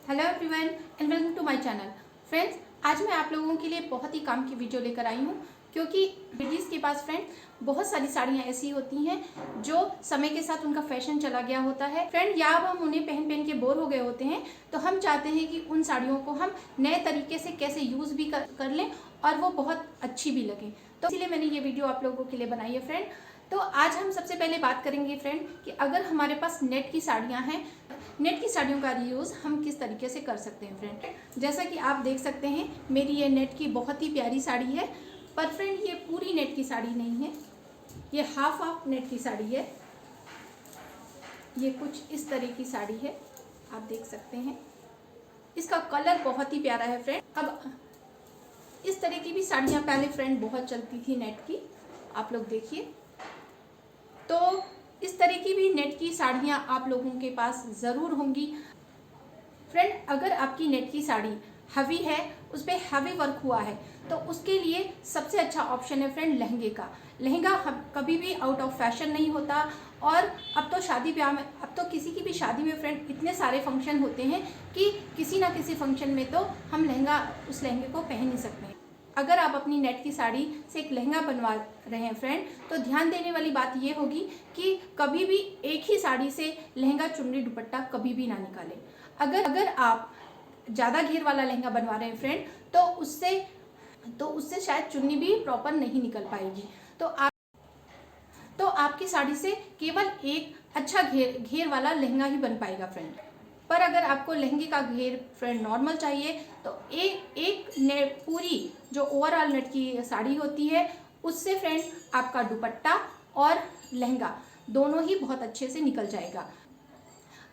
Hello everyone and welcome to my channel. Friends, आज मैं आप लोगों के लिए बहुत ही काम की वीडियो लेकर आई हूँ, क्योंकि लेडीज़ के पास फ्रेंड बहुत सारी साड़ियाँ ऐसी होती हैं जो समय के साथ उनका फैशन चला गया होता है फ्रेंड, या अब हम उन्हें पहन पहन के बोर हो गए होते हैं। तो हम चाहते हैं कि उन साड़ियों को हम नए तरीके से कैसे यूज़ भी कर लें और वो बहुत अच्छी भी लगे। तो इसीलिए मैंने ये वीडियो आप लोगों के लिए बनाई है फ्रेंड। तो आज हम सबसे पहले बात करेंगे फ्रेंड कि अगर हमारे पास नेट की साड़ियाँ हैं, नेट की साड़ियों का रीयूज़ हम किस तरीके से कर सकते हैं फ्रेंड। जैसा कि आप देख सकते हैं, मेरी ये नेट की बहुत ही प्यारी साड़ी है, पर फ्रेंड ये पूरी नेट की साड़ी नहीं है, ये हाफ ऑफ नेट की साड़ी है। ये कुछ इस तरह की साड़ी है, आप देख सकते हैं। इसका कलर बहुत ही प्यारा है फ्रेंड। अब इस तरह की भी साड़ियाँ पहले फ्रेंड बहुत चलती थी नेट की, आप लोग देखिए। तो इस तरह की भी नेट की साड़ियाँ आप लोगों के पास ज़रूर होंगी फ्रेंड। अगर आपकी नेट की साड़ी हैवी है, उस पर हैवी वर्क हुआ है, तो उसके लिए सबसे अच्छा ऑप्शन है फ्रेंड लहंगे का। लहंगा कभी भी आउट ऑफ फैशन नहीं होता। और अब तो शादी ब्याह में, अब तो किसी की भी शादी में फ्रेंड इतने सारे फंक्शन होते हैं कि किसी ना किसी फंक्शन में तो हम लहंगा, उस लहंगे को पहन ही सकते हैं। अगर आप अपनी नेट की साड़ी से एक लहंगा बनवा रहे हैं फ्रेंड, तो ध्यान देने वाली बात ये होगी कि कभी भी एक ही साड़ी से लहंगा, चुन्नी, दुपट्टा कभी भी ना निकालें। अगर आप ज़्यादा घेर वाला लहंगा बनवा रहे हैं फ्रेंड, तो उससे शायद चुन्नी भी प्रॉपर नहीं निकल पाएगी। तो आपकी साड़ी से केवल एक अच्छा घेर वाला लहंगा ही बन पाएगा फ्रेंड। पर अगर आपको लहंगे का घेर फ्रेंड नॉर्मल चाहिए, तो एक नेट पूरी जो ओवरऑल नेट की साड़ी होती है, उससे फ्रेंड आपका दुपट्टा और लहंगा दोनों ही बहुत अच्छे से निकल जाएगा।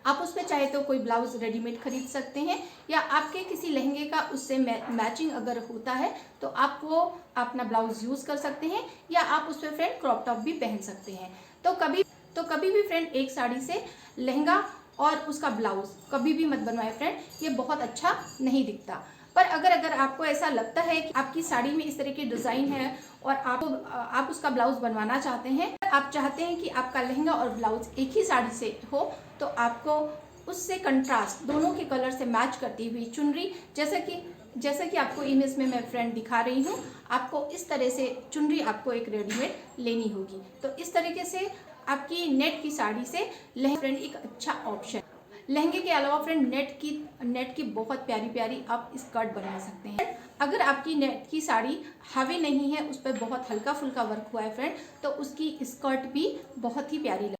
आप उसमें चाहे तो कोई ब्लाउज़ रेडीमेड खरीद सकते हैं, या आपके किसी लहंगे का उससे मैचिंग अगर होता है तो आप वो अपना ब्लाउज़ यूज़ कर सकते हैं, या आप उस पर फ्रेंड क्रॉप टॉप भी पहन सकते हैं। तो कभी भी फ्रेंड एक साड़ी से लहंगा और उसका ब्लाउज़ कभी भी मत बनवाएं फ्रेंड, ये बहुत अच्छा नहीं दिखता। पर अगर आपको ऐसा लगता है कि आपकी साड़ी में इस तरह की डिज़ाइन है और आप उसका ब्लाउज़ बनवाना चाहते हैं, आप चाहते हैं कि आपका लहंगा और ब्लाउज़ एक ही साड़ी से हो, तो आपको उससे कंट्रास्ट दोनों के कलर से मैच करती हुई चुनरी, जैसा कि आपको इमेज में मैं फ्रेंड दिखा रही हूँ, आपको इस तरह से चुनरी आपको एक रेडीमेड लेनी होगी। तो इस तरीके से आपकी नेट की साड़ी से लहंगा फ्रेंड एक अच्छा ऑप्शन। लहंगे के अलावा फ्रेंड नेट की बहुत प्यारी प्यारी आप स्कर्ट बना सकते हैं। अगर आपकी नेट की साड़ी हैवी नहीं है, उस पर बहुत हल्का फुल्का वर्क हुआ है फ्रेंड, तो उसकी स्कर्ट भी बहुत ही प्यारी लगती।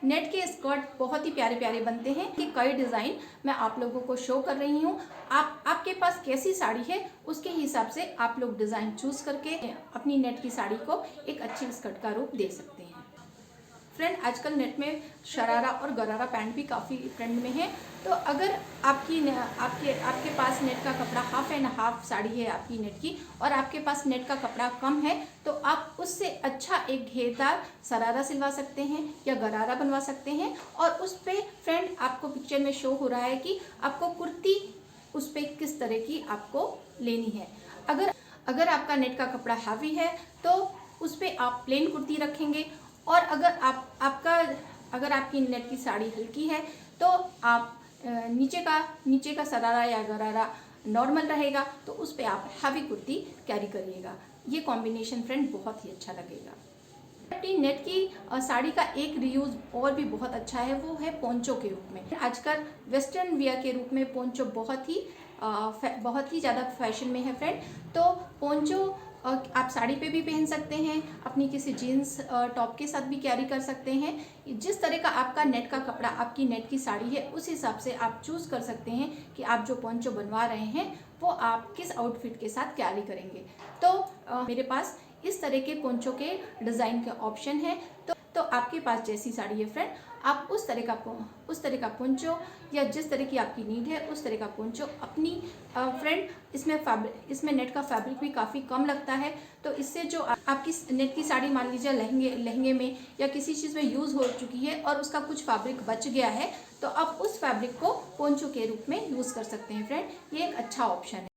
नेट के स्कर्ट बहुत ही प्यारे प्यारे बनते हैं कि कई डिज़ाइन मैं आप लोगों को शो कर रही हूँ। आपके पास कैसी साड़ी है, उसके हिसाब से आप लोग डिज़ाइन चूज़ करके अपनी नेट की साड़ी को एक अच्छी स्कर्ट का रूप दे सकते हैं फ्रेंड। आजकल नेट में शरारा और गरारा पैंट भी काफ़ी ट्रेंड में है। तो अगर आपके पास नेट का कपड़ा हाफ एंड हाफ साड़ी है आपकी नेट की, और आपके पास नेट का कपड़ा कम है, तो आप उससे अच्छा एक घेरदार शरारा सिलवा सकते हैं या गरारा बनवा सकते हैं। और उस पर फ्रेंड आपको पिक्चर में शो हो रहा है कि आपको कुर्ती उस पर किस तरह की आपको लेनी है। अगर आपका नेट का कपड़ा हैवी है, तो उस पर आप प्लेन कुर्ती रखेंगे। और अगर आपकी नेट की साड़ी हल्की है, तो आप नीचे का शरारा या गरारा नॉर्मल रहेगा, तो उस पे आप हैवी कुर्ती कैरी करिएगा। ये कॉम्बिनेशन फ्रेंड बहुत ही अच्छा लगेगा। अपनी नेट की साड़ी का एक रीयूज़ और भी बहुत अच्छा है, वो है पोंचो के रूप में। आजकल वेस्टर्न वियर के रूप में पोंचो बहुत ही ज़्यादा फैशन में है फ्रेंड। तो पोंचो आप साड़ी पे भी पहन सकते हैं, अपनी किसी जीन्स टॉप के साथ भी कैरी कर सकते हैं। जिस तरह का आपका नेट का कपड़ा आपकी नेट की साड़ी है, उस हिसाब से आप चूज़ कर सकते हैं कि आप जो पोंचो बनवा रहे हैं वो आप किस आउटफिट के साथ कैरी करेंगे। तो मेरे पास इस तरह के पोंचो के डिज़ाइन के ऑप्शन है। तो आपके पास जैसी साड़ी है फ्रेंड, आप उस तरह का पोंचो, या जिस तरह की आपकी नीड है उस तरह का पोंचो अपनी फ्रेंड, इसमें नेट का फैब्रिक भी काफ़ी कम लगता है। तो इससे जो आपकी नेट की साड़ी मान लीजिए लहंगे में या किसी चीज़ में यूज़ हो चुकी है और उसका कुछ फैब्रिक बच गया है, तो आप उस फैब्रिक को पोंचो के रूप में यूज़ कर सकते हैं फ्रेंड। ये एक अच्छा ऑप्शन है।